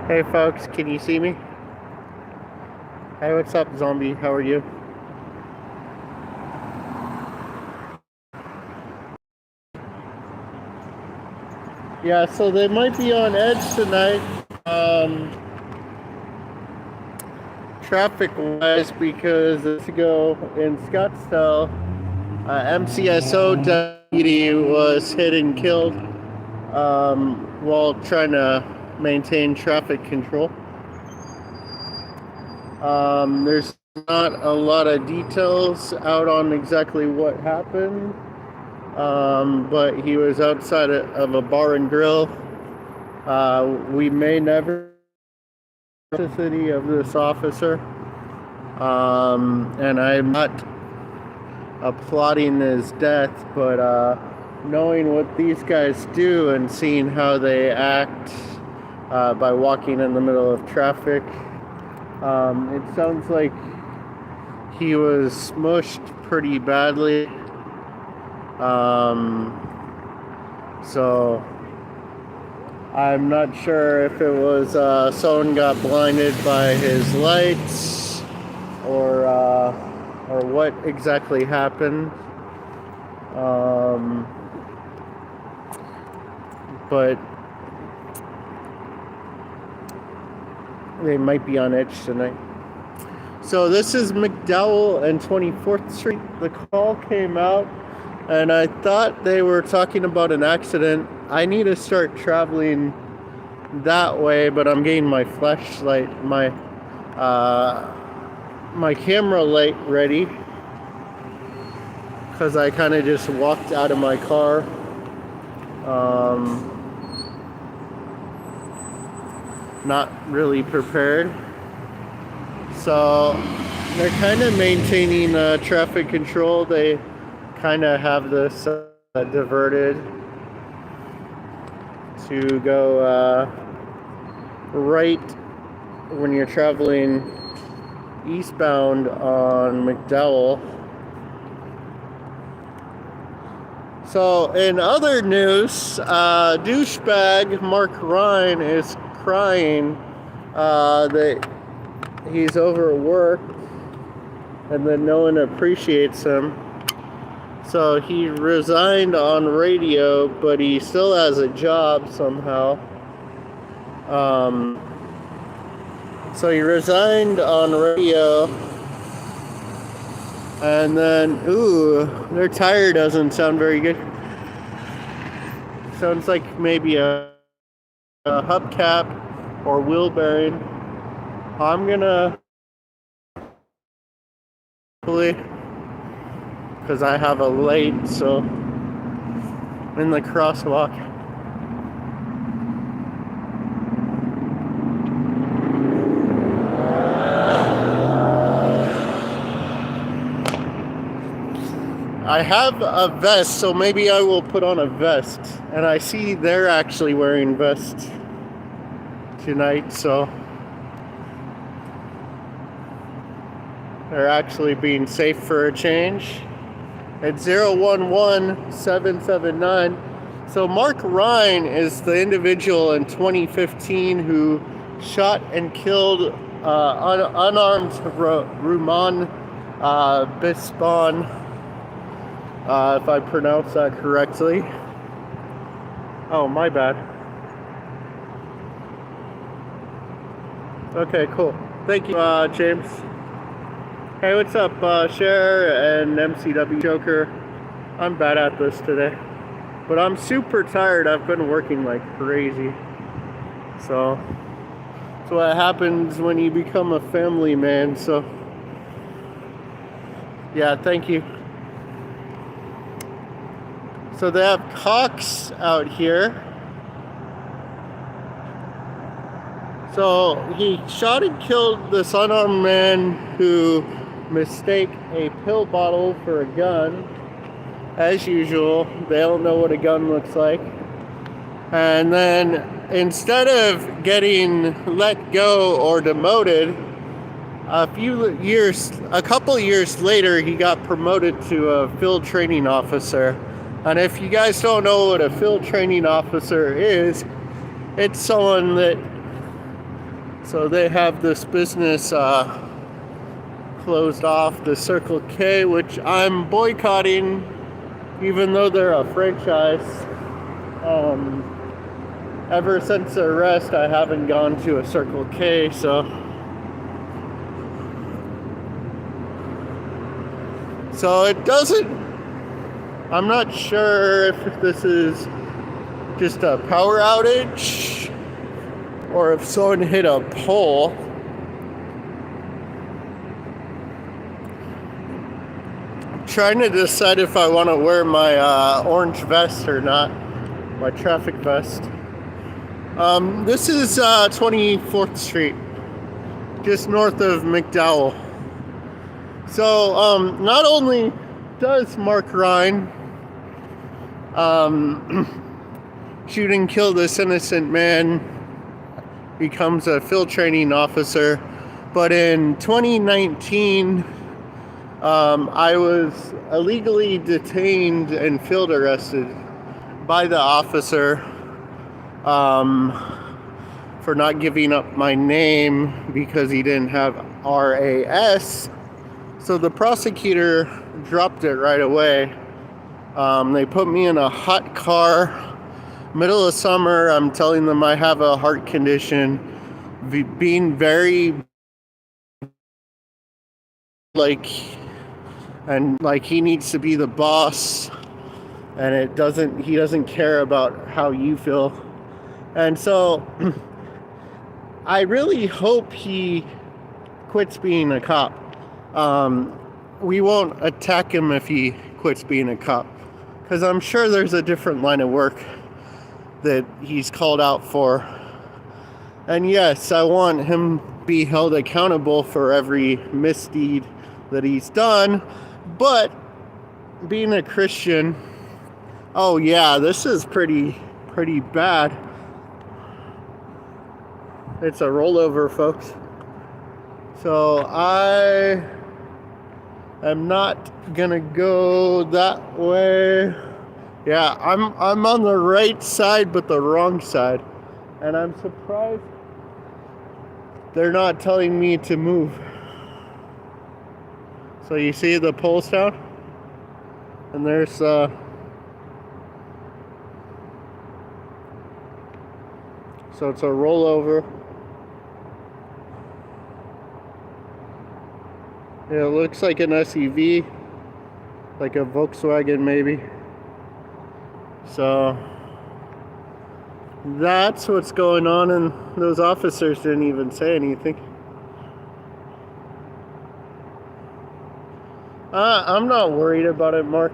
Hey folks, can you see me? Hey, what's up, zombie? How are you? Yeah, so they might be on edge tonight, traffic-wise, because let's go in Scottsdale, MCSO deputy was hit and killed while trying to maintain traffic control. There's not a lot of details out on exactly what happened, but he was outside of a bar and grill. We may never know the identity of this officer, and I'm not applauding his death, but knowing what these guys do and seeing how they act by walking in the middle of traffic, it sounds like he was smushed pretty badly. So I'm not sure if it was someone got blinded by his lights or what exactly happened. But they might be on edge tonight. So this is McDowell and 24th Street. The call came out and I thought they were talking about an accident. I need to start traveling that way, but I'm getting my flashlight, my camera light ready, because I kind of just walked out of my car. Not really prepared. So they're kind of maintaining traffic control. They kind of have this diverted to go right when you're traveling eastbound on McDowell. So in other news, douchebag Mark Ryan is crying that he's overworked and that no one appreciates him. So he resigned on radio, but he still has a job somehow. So he resigned on radio, and then, their tire doesn't sound very good. Sounds like maybe a hubcap or wheel bearing. I'm gonna, because I have a light, so in the crosswalk. I have a vest, so maybe I will put on a vest. And I see they're actually wearing vests tonight, so they're actually being safe for a change. It's 011779. So Mark Ryan is the individual in 2015 who shot and killed unarmed Rumaan Bispan, if I pronounce that correctly. Oh, my bad. Okay, cool. Thank you, James. Hey, what's up, Cher and MCW Joker? I'm bad at this today, but I'm super tired. I've been working like crazy. So that's what happens when you become a family man. So yeah, thank you. So they have cops out here. So he shot and killed this unarmed man who mistake a pill bottle for a gun. As usual, they don't know what a gun looks like. And then instead of getting let go or demoted, a couple years later, he got promoted to a field training officer. And if you guys don't know what a field training officer is, it's someone that So they have this business closed off, the Circle K, which I'm boycotting, even though they're a franchise. Ever since the arrest, I haven't gone to a Circle K, so it doesn't. I'm not sure if this is just a power outage or if someone hit a pole. I'm trying to decide if I want to wear my orange vest or not, my traffic vest. This is 24th Street, just north of McDowell. So not only does Mark Ryan shoot and kill this innocent man, becomes a field training officer, but in 2019 I was illegally detained and field arrested by the officer for not giving up my name because he didn't have RAS. So the prosecutor dropped it right away. They put me in a hot car, middle of summer. I'm telling them I have a heart condition, being very like he needs to be the boss, and he doesn't care about how you feel. And so I really hope he quits being a cop. We won't attack him if he quits being a cop, because I'm sure there's a different line of work that he's called out for. And yes, I want him be held accountable for every misdeed that he's done. But being a Christian, oh yeah, this is pretty bad. It's a rollover, folks. So I am not gonna go that way. Yeah, I'm on the right side, but the wrong side. And I'm surprised they're not telling me to move. So you see the poles down? And there's so it's a rollover. Yeah, it looks like an SUV, like a Volkswagen maybe. So that's what's going on, and those officers didn't even say anything. I'm not worried about it, Mark.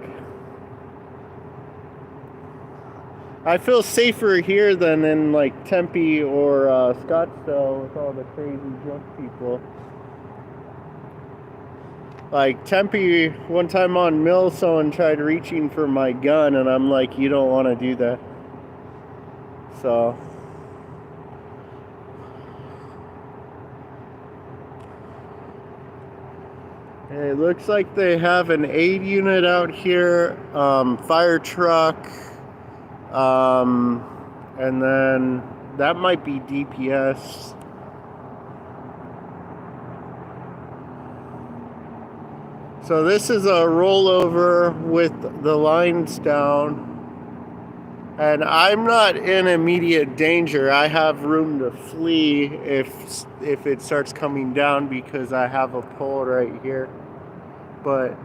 I feel safer here than in like Tempe or Scottsdale with all the crazy drunk people. Like Tempe, one time on Mill, someone tried reaching for my gun, and I'm like, you don't want to do that. So it looks like they have an aid unit out here, fire truck, and then that might be DPS. So this is a rollover with the lines down, and I'm not in immediate danger. I have room to flee if it starts coming down because I have a pole right here. But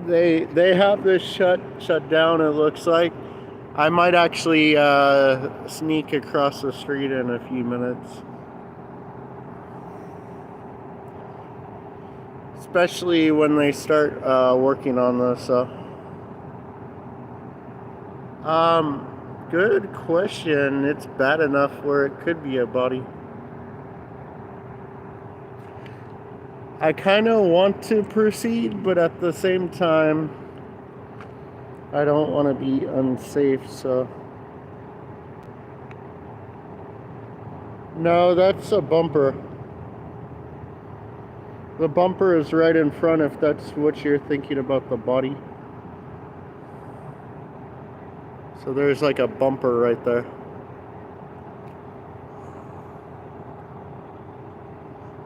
they have this shut down, it looks like. I might actually sneak across the street in a few minutes. Especially when they start working on this. So, good question. It's bad enough where it could be a body. I kind of want to proceed, but at the same time, I don't want to be unsafe, so. No, that's a bumper. The bumper is right in front if that's what you're thinking about the body. So there's like a bumper right there.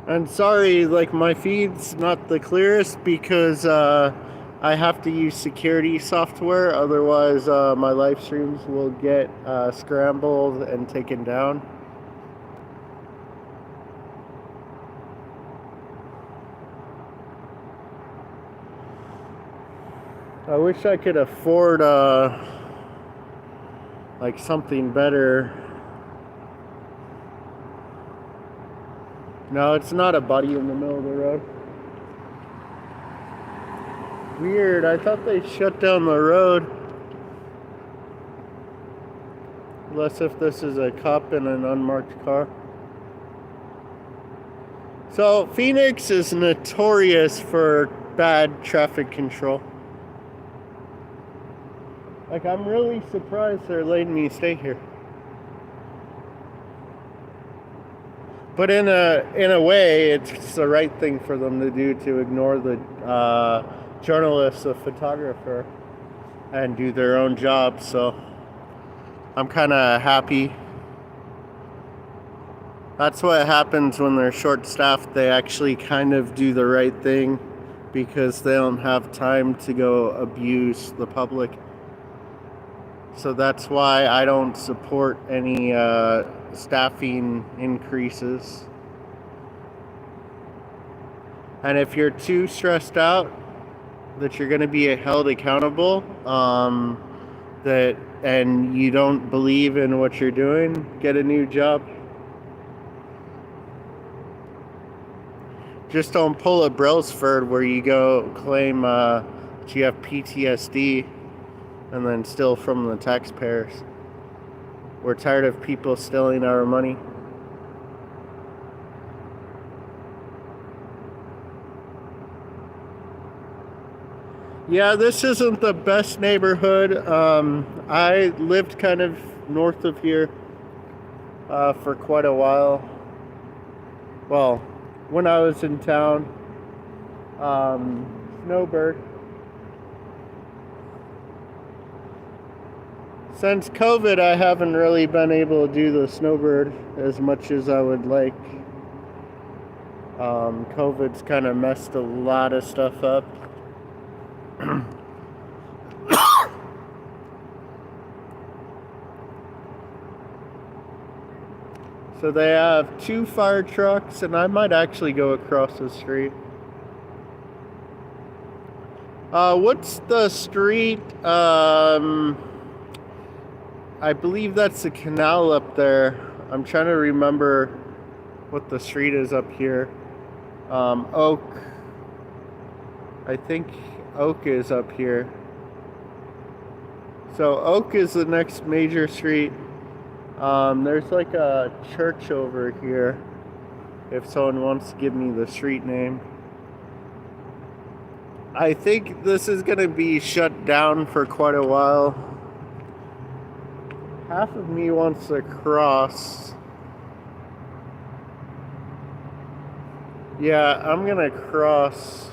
And sorry, like my feed's not the clearest because I have to use security software. Otherwise, my live streams will get scrambled and taken down. I wish I could afford like something better. No, it's not a buddy in the middle of the road. Weird, I thought they shut down the road. Unless if this is a cop in an unmarked car. So, Phoenix is notorious for bad traffic control. Like, I'm really surprised they're letting me stay here. But in a way, it's the right thing for them to do, to ignore the journalist, the photographer, and do their own job. So I'm kind of happy. That's what happens when they're short-staffed. They actually kind of do the right thing because they don't have time to go abuse the public. So that's why I don't support any staffing increases. And if you're too stressed out that you're going to be held accountable, and you don't believe in what you're doing, get a new job. Just don't pull a Brailsford where you go claim that you have PTSD and then steal from the taxpayers. We're tired of people stealing our money. Yeah, this isn't the best neighborhood. I lived kind of north of here for quite a while. Well, when I was in town. Snowbird. Since COVID, I haven't really been able to do the Snowbird as much as I would like. COVID's kind of messed a lot of stuff up. So they have 2 fire trucks, and I might actually go across the street. What's the street? I believe that's the canal up there. I'm trying to remember what the street is up here. Oak. I think Oak is up here. So Oak is the next major street. There's like a church over here, if someone wants to give me the street name. I think this is going to be shut down for quite a while. Half of me wants to cross. Yeah, I'm going to cross.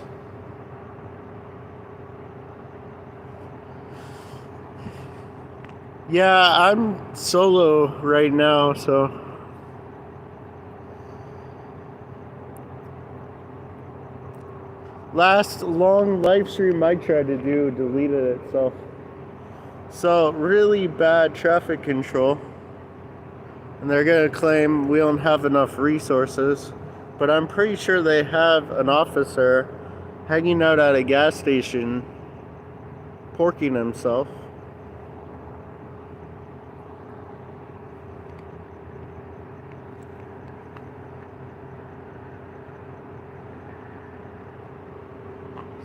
Yeah, I'm solo right now, so. Last long live stream I tried to do deleted itself. So, really bad traffic control. And they're going to claim we don't have enough resources. But I'm pretty sure they have an officer hanging out at a gas station, porking himself.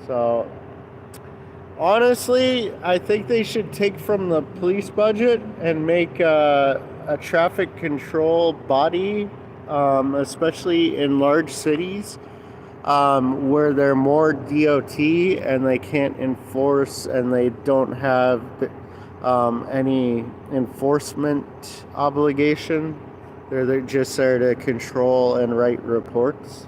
So, honestly, I think they should take from the police budget and make a traffic control body, especially in large cities, where they're more DOT and they can't enforce and they don't have any enforcement obligation. They're just there to control and write reports.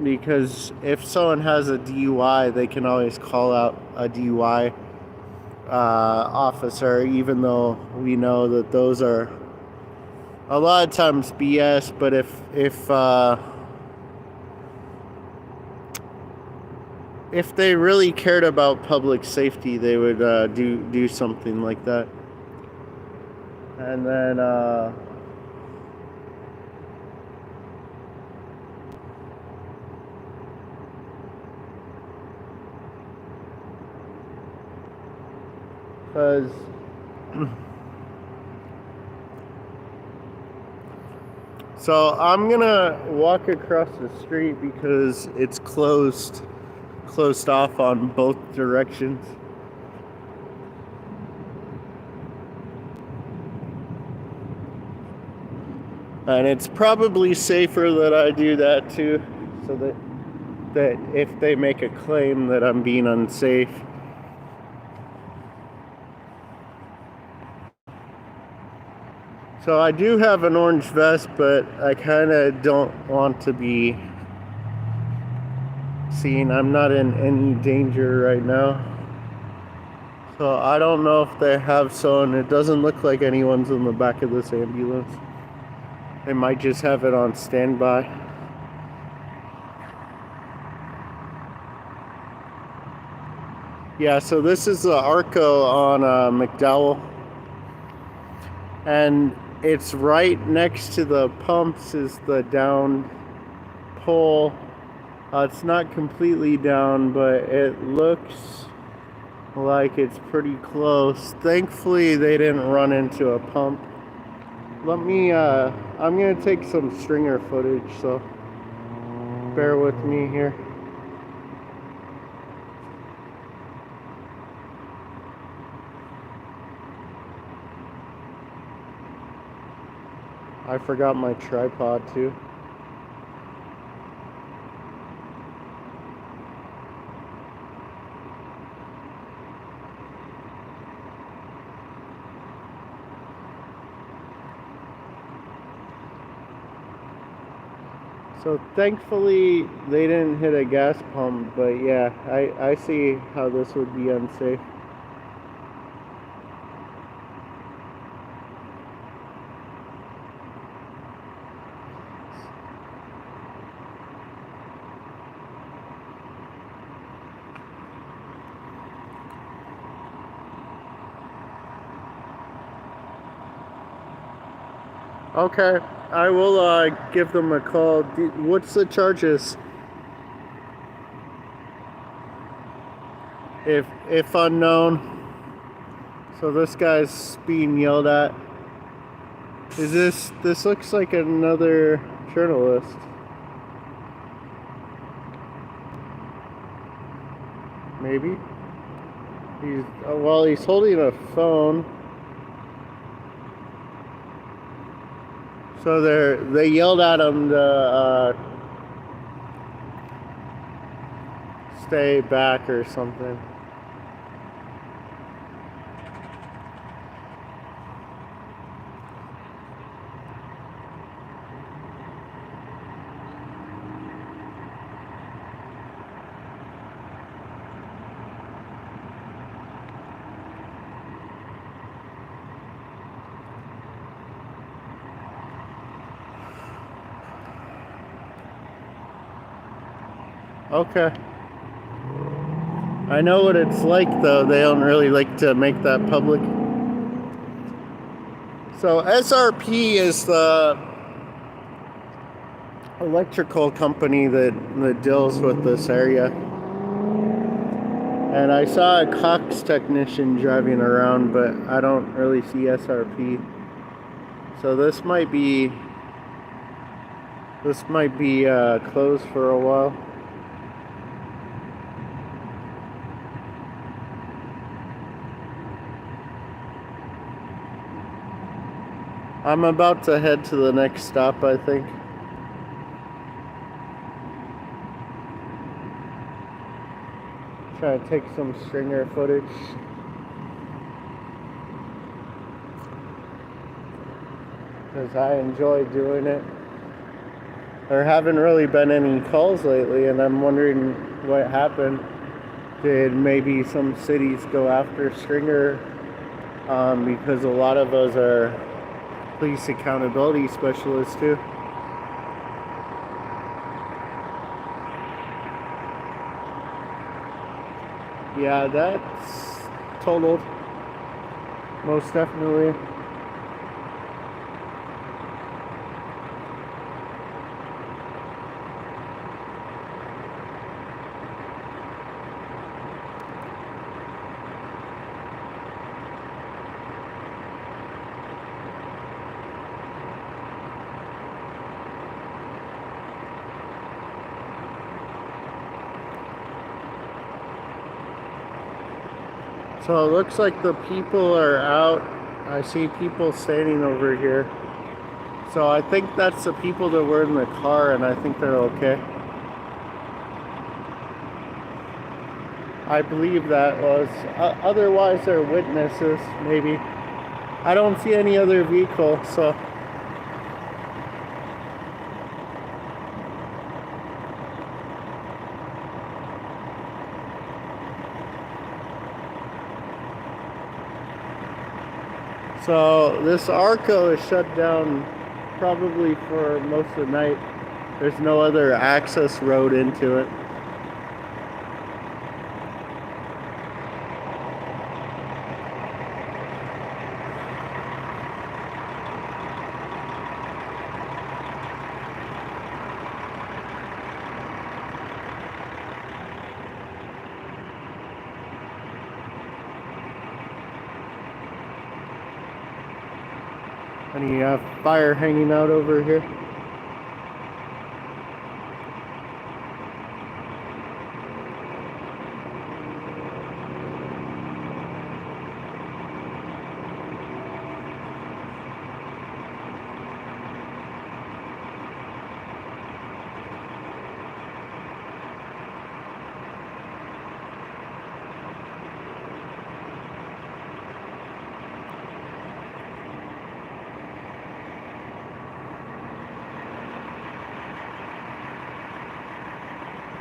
Because if someone has a DUI, they can always call out a DUI officer, even though we know that those are a lot of times BS, but if they really cared about public safety, they would do something like that. And then because so I'm gonna walk across the street because it's closed off on both directions. And it's probably safer that I do that too, so that if they make a claim that I'm being unsafe. So I do have an orange vest, but I kind of don't want to be seen. I'm not in any danger right now. So I don't know if they have someone. It doesn't look like anyone's in the back of this ambulance. They might just have it on standby. Yeah, so this is the Arco on McDowell. And it's right next to the pumps is the down pole. It's not completely down, but it looks like it's pretty close. Thankfully, they didn't run into a pump. Let me, I'm gonna take some stringer footage, so bear with me here. I forgot my tripod too. So thankfully they didn't hit a gas pump, but yeah, I see how this would be unsafe. Okay, I will give them a call. What's the charges? If unknown. So this guy's being yelled at. Is this looks like another journalist. Maybe. He's holding a phone. So they yelled at him to stay back or something. Okay. I know what it's like, though. They don't really like to make that public. So SRP is the electrical company that deals with this area. And I saw a Cox technician driving around, but I don't really see SRP. So this might be closed for a while. I'm about to head to the next stop, I think. Trying to take some stringer footage. Because I enjoy doing it. There haven't really been any calls lately, and I'm wondering what happened. Did maybe some cities go after stringer because a lot of us are police accountability specialist too. Yeah, that's totaled. Most definitely. So it looks like the people are out. I see people standing over here. So I think that's the people that were in the car, and I think they're okay. I believe that was. Otherwise, they're witnesses, maybe. I don't see any other vehicle, so. So this Arco is shut down probably for most of the night. There's no other access road into it. And you have fire hanging out over here.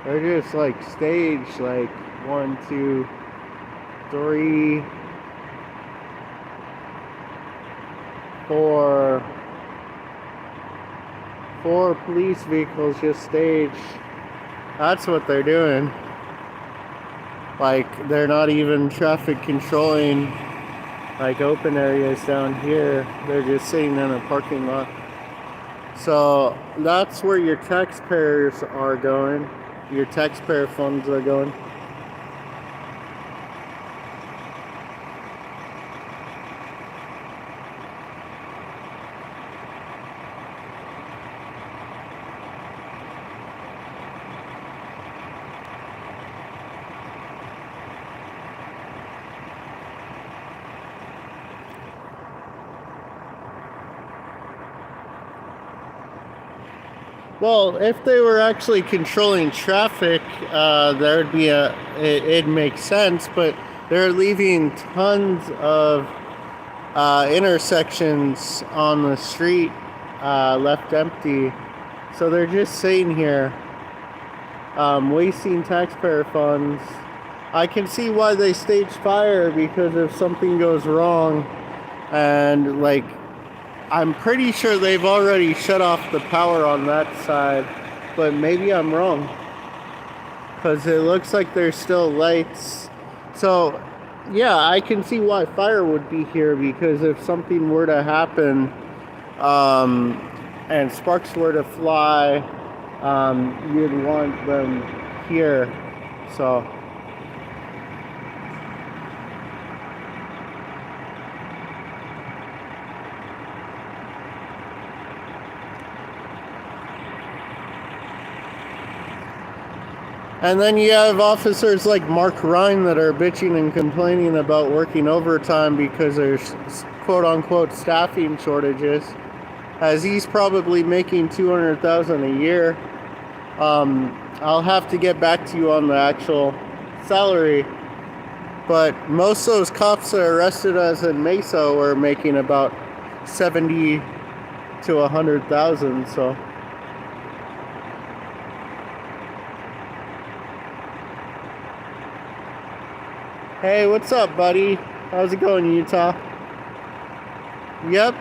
They're just like staged, like 1, 2, 3, 4 police vehicles just staged. That's what they're doing. Like, they're not even traffic controlling like open areas down here. They're just sitting in a parking lot. So that's where your taxpayers are going. Your taxpayer funds are going. Well, if they were actually controlling traffic, there'd be it makes sense, but they're leaving tons of intersections on the street left empty. So they're just sitting here, wasting taxpayer funds. I can see why they stage fire, because if something goes wrong, and like, I'm pretty sure they've already shut off the power on that side, but maybe I'm wrong, because it looks like there's still lights. So yeah, I can see why fire would be here, because if something were to happen and sparks were to fly, you'd want them here. So and then you have officers like Mark Ryan that are bitching and complaining about working overtime because there's quote-unquote staffing shortages, as he's probably making $200,000 a year. I'll have to get back to you on the actual salary, but most of those cops that are arrested us in Mesa were making about 70 to 100,000. So. Hey, what's up, buddy? How's it going, Utah? Yep.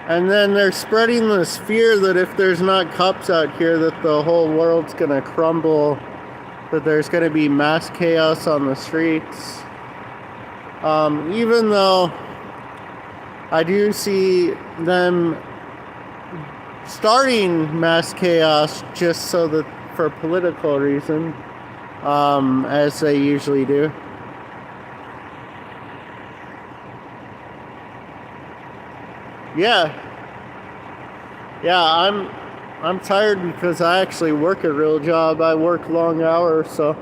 And then they're spreading this fear that if there's not cops out here, that the whole world's gonna crumble, that there's gonna be mass chaos on the streets. Even though I do see them starting mass chaos just so that for political reason, as they usually do. Yeah, I'm tired because I actually work a real job. I work long hours, so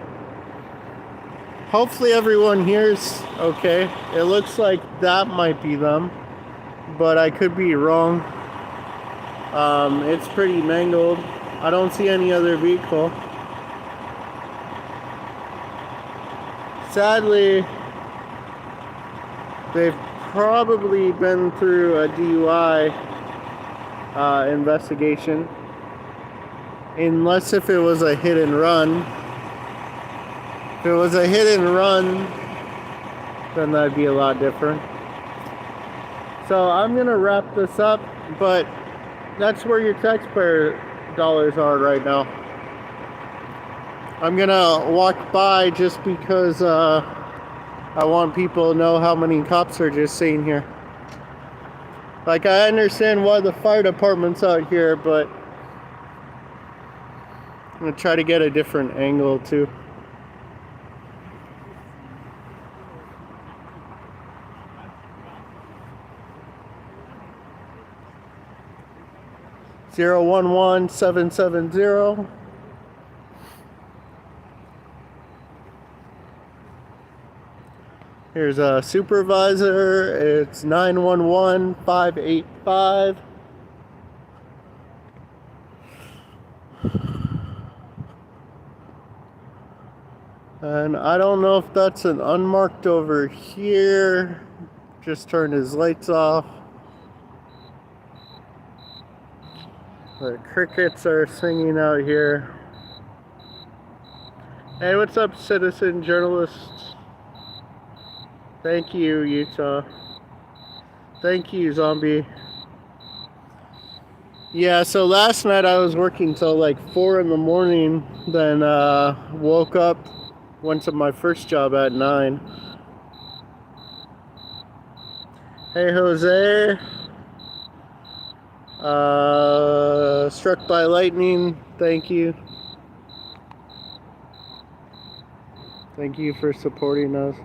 hopefully everyone here's okay. It looks like that might be them, but I could be wrong. It's pretty mangled. I don't see any other vehicle. Sadly, they've probably been through a DUI investigation, unless if it was a hit and run. If it was a hit and run, then that'd be a lot different. So I'm gonna wrap this up, but that's where your taxpayer dollars are right now. I'm gonna walk by just because I want people to know how many cops are just sitting here. Like, I understand why the fire department's out here, but I'm gonna try to get a different angle too. Zero 11770. Here's a supervisor. It's 911-585. And I don't know if that's an unmarked over here. Just turned his lights off. The crickets are singing out here. Hey, what's up, citizen journalists? Thank you, Utah. Thank you, Zombie. Yeah, so last night I was working till like 4 in the morning, then woke up, went to my first job at 9. Hey, Jose. Struck by lightning, thank you. Thank you for supporting us.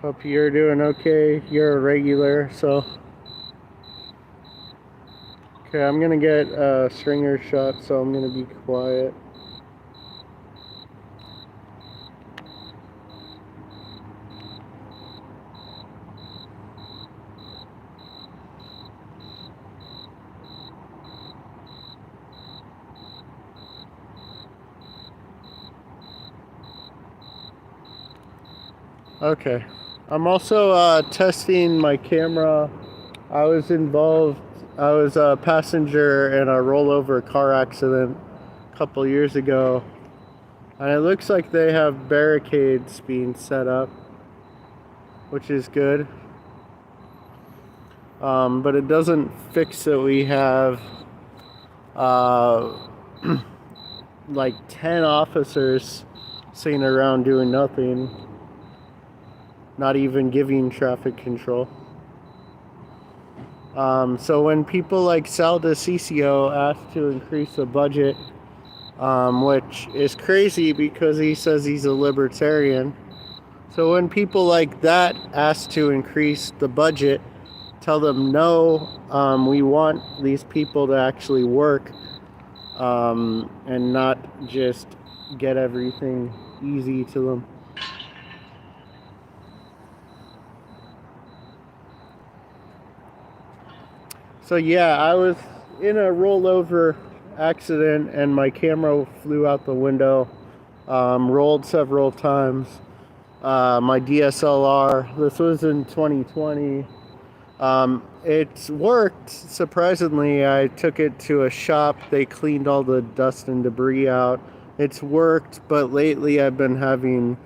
Hope you're doing okay. You're a regular, so. Okay, I'm gonna get a stringer shot, so I'm gonna be quiet. Okay, I'm also testing my camera. I was a passenger in a rollover car accident a couple years ago, and it looks like they have barricades being set up, which is good. But it doesn't fix that we have like 10 officers sitting around doing nothing, not even giving traffic control. So when people like Sal DiCiccio ask to increase the budget, which is crazy because he says he's a libertarian. So when people like that ask to increase the budget, tell them no, we want these people to actually work, and not just get everything easy to them. So yeah, I was in a rollover accident and my camera flew out the window, rolled several times. My DSLR, this was in 2020. It's worked, surprisingly. I took it to a shop, they cleaned all the dust and debris out. It's worked, but lately I've been having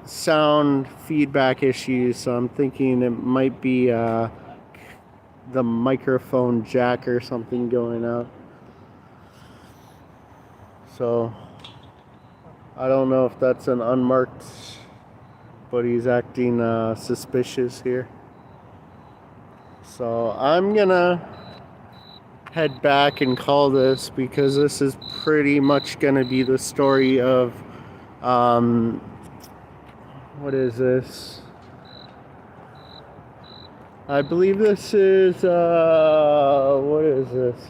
sound feedback issues, so I'm thinking it might be the microphone jack or something going out. So I don't know if that's an unmarked, but he's acting suspicious here. So I'm gonna head back and call this, because this is pretty much gonna be the story of what is this? I believe this is what is this?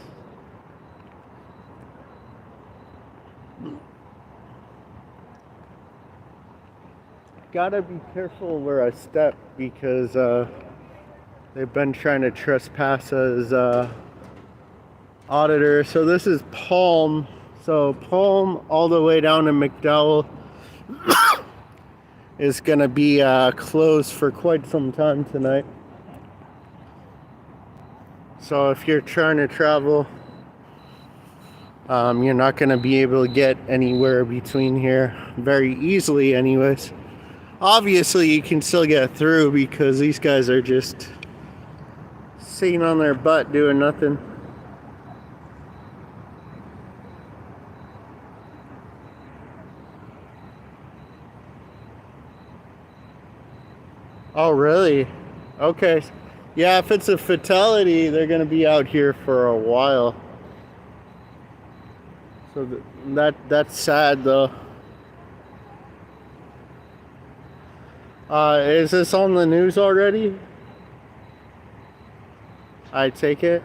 Gotta be careful where I step, because they've been trying to trespass as auditor. So this is Palm. So Palm all the way down to McDowell is gonna be closed for quite some time tonight. So if you're trying to travel, you're not gonna be able to get anywhere between here very easily anyways. Obviously you can still get through, because these guys are just sitting on their butt doing nothing. Oh, really? Okay. Yeah, if it's a fatality, they're going to be out here for a while. So that's sad, though. Is this on the news already? I take it.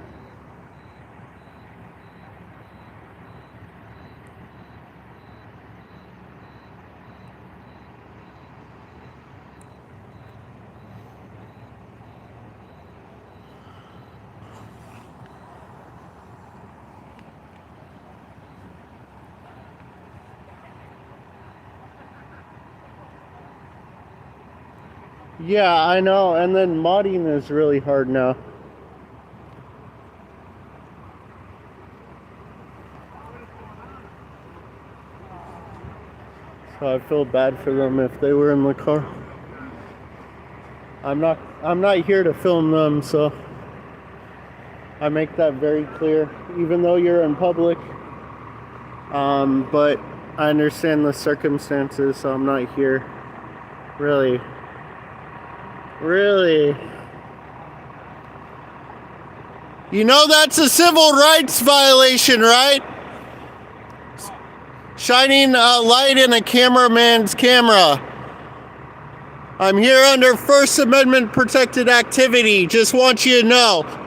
Yeah, I know. And then modding is really hard now. So I feel bad for them if they were in the car. I'm not here to film them, so I make that very clear, even though you're in public. But I understand the circumstances, so I'm not here. Really. You know that's a civil rights violation, right? Shining a light in a cameraman's camera. I'm here under First Amendment protected activity. Just want you to know.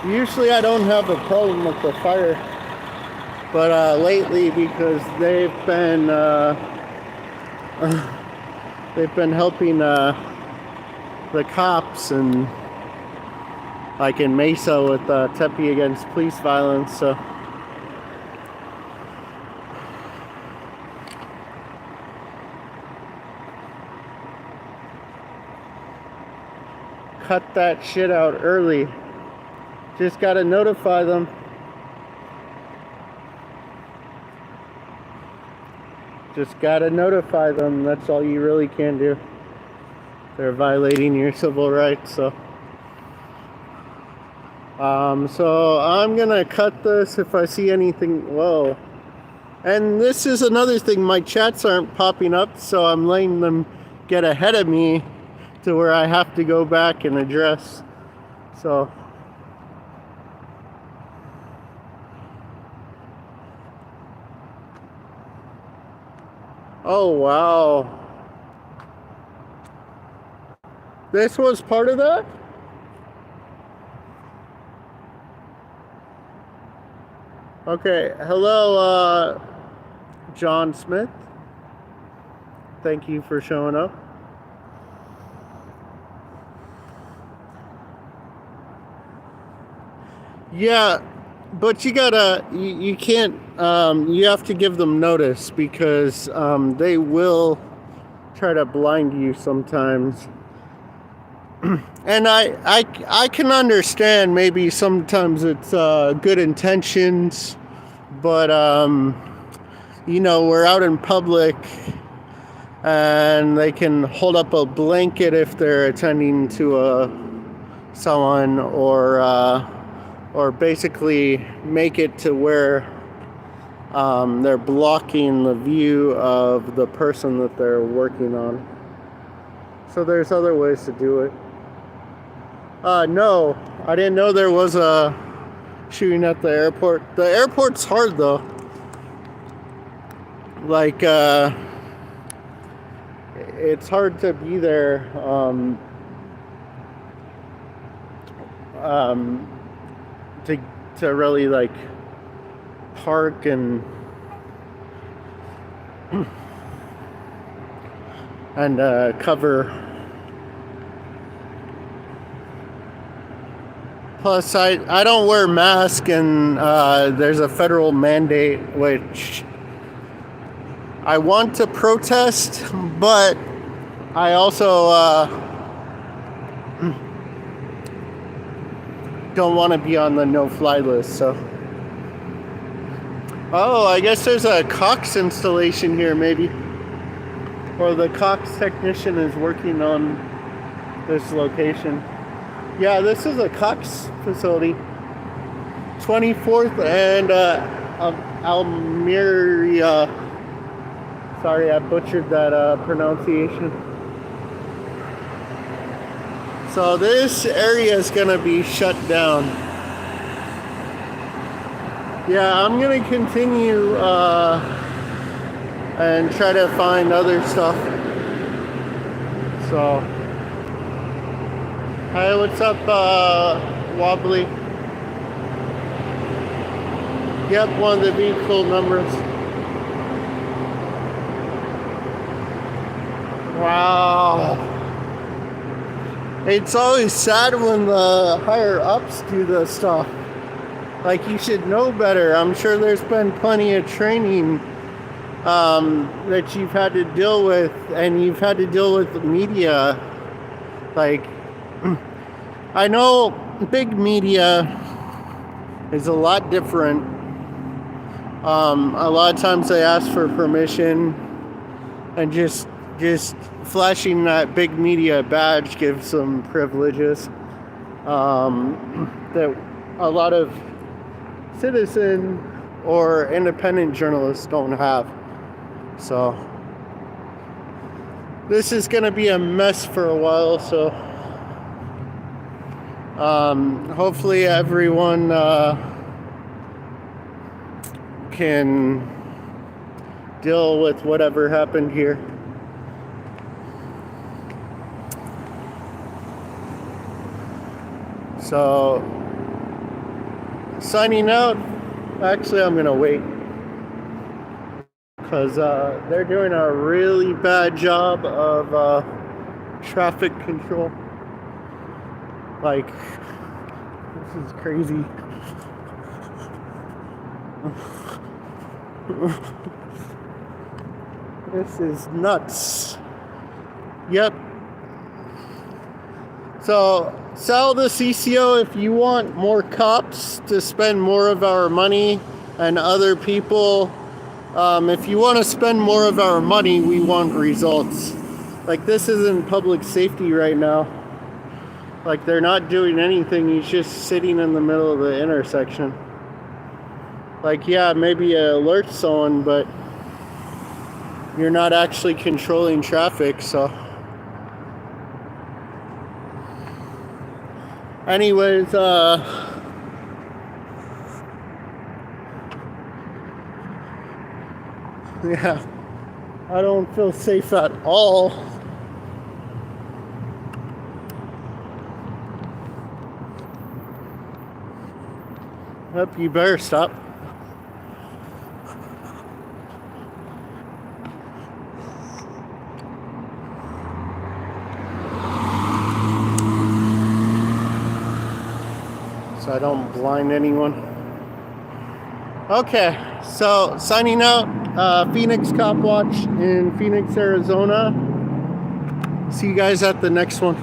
Usually I don't have a problem with the fire, but lately, because they've been helping the cops, and like in Mesa with Tempe against police violence, so cut that shit out early. Just gotta notify them. Just gotta notify them. That's all you really can do. They're violating your civil rights, so. So I'm gonna cut this if I see anything. Whoa. And this is another thing. My chats aren't popping up, so I'm letting them get ahead of me to where I have to go back and address. So. Oh, wow. This was part of that? Okay, hello, John Smith. Thank you for showing up. Yeah, but you gotta, you can't, you have to give them notice, because they will try to blind you sometimes. And I can understand maybe sometimes it's good intentions, but we're out in public and they can hold up a blanket if they're attending to someone, or basically make it to where they're blocking the view of the person that they're working on. So there's other ways to do it. No, I didn't know there was a shooting at the airport. The airport's hard though. Like, it's hard to be there. To really like park and cover. Plus, I don't wear mask, and there's a federal mandate, which I want to protest, but I also don't want to be on the no-fly list. So, I guess there's a Cox installation here, maybe, or the Cox technician is working on this location. Yeah, this is a Cox facility. 24th and Almeria. Sorry, I butchered that pronunciation. So this area is going to be shut down. Yeah, I'm going to continue and try to find other stuff. So, hey, what's up, Wobbly? Yep, one of the vehicle numbers. Wow. It's always sad when the higher ups do the stuff. Like, you should know better. I'm sure there's been plenty of training that you've had to deal with, and you've had to deal with the media. Like, I know big media is a lot different. A lot of times they ask for permission, and just flashing that big media badge gives them privileges that a lot of citizen or independent journalists don't have. So this is going to be a mess for a while, so hopefully everyone can deal with whatever happened here. So, signing out. Actually, I'm going to wait, because they're doing a really bad job of traffic control. Like, this is crazy. This is nuts. Yep. So, sell the CCO if you want more cops to spend more of our money and other people. If you want to spend more of our money, we want results. Like, this isn't public safety right now. Like, they're not doing anything. He's just sitting in the middle of the intersection. Like, yeah, maybe it alerts someone, but you're not actually controlling traffic, so. Anyways, yeah, I don't feel safe at all. Yep, you better stop. So I don't blind anyone. Okay, so signing out. Phoenix Cop Watch in Phoenix, Arizona. See you guys at the next one.